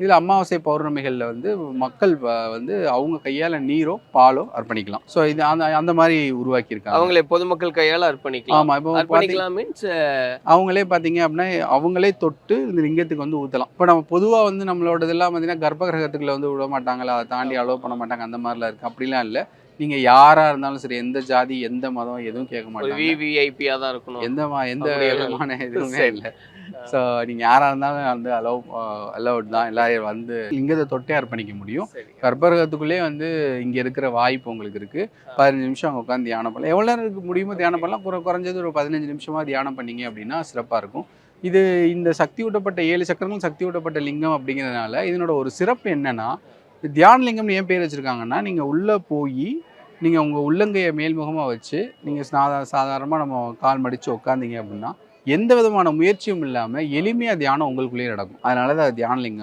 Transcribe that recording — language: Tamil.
இதில் அமாவாசை பௌர்ணமிகளில் வந்து மக்கள் வந்து அவங்க கையால் நீரோ பாலோ அர்ப்பணிக்கலாம். ஸோ இது அந்த அந்த மாதிரி உருவாக்கியிருக்காங்க. அவங்களே பொதுமக்கள் கையால் அர்ப்பணிக்கலாம். ஆமாம். இப்போ அர்ப்பணிக்கலாம் மீன்ஸ் அவங்களே பார்த்தீங்க அப்படின்னா அவங்களே தொட்டு இந்த லிங்கத்துக்கு வந்து ஊற்றலாம். இப்போ நம்ம பொதுவாக வந்து நம்மளோட இதெல்லாம் பார்த்தீங்கன்னா கர்ப்ப கிரகத்துக்குள்ள வந்து விட மாட்டாங்களா, அதை தாண்டி அலோவ் பண்ண மாட்டாங்க, அந்த மாதிரிலாம் இருக்குது. அப்படிலாம் இல்லை. நீங்கள் யாராக இருந்தாலும் சரி, எந்த ஜாதி எந்த மதம் எதுவும் கேட்க மாட்டாங்க. விவிஐபியா தான் இருக்கணும். எந்த விதமான எதுவுமே இல்லை. ஸோ நீங்கள் யாராக இருந்தாலும் வந்து அலௌட் தான். எல்லாரும் வந்து லிங்கத்தை தொட்டே அர்ப்பணிக்க முடியும். கர்ப்பகிரகத்துக்குள்ளே வந்து இங்கே இருக்கிற வாய்ப்பு உங்களுக்கு இருக்குது. 15 நிமிஷம் அங்கே உட்காந்து தியானம் பண்ணலாம். எவ்வளோ நேரம் இருக்க முடியுமோ தியானம் பண்ணலாம். குறைஞ்சது ஒரு 15 நிமிஷமாக தியானம் பண்ணீங்க அப்படின்னா சிறப்பாக இருக்கும். இது இந்த சக்தி ஊட்டப்பட்ட 7 சக்கரங்களும் சக்தி ஊட்டப்பட்ட லிங்கம் அப்படிங்கிறதுனால இதனோட ஒரு சிறப்பு என்னன்னா, தியான லிங்கம்னு ஏன் பேர் வச்சுருக்காங்கன்னா, நீங்கள் உள்ளே போய் நீங்கள் உங்கள் உள்ளங்கையை மேல்முகமாக வச்சு நீங்கள் சாதாரணமாக நம்ம கால் மடித்து உட்காந்திங்க அப்படின்னா எந்த விதமான முயற்சியும் இல்லாமல் எளிமையாக தியானம் உங்களுக்குள்ளேயே நடக்கும். அதனால தான் தியான லிங்கம்.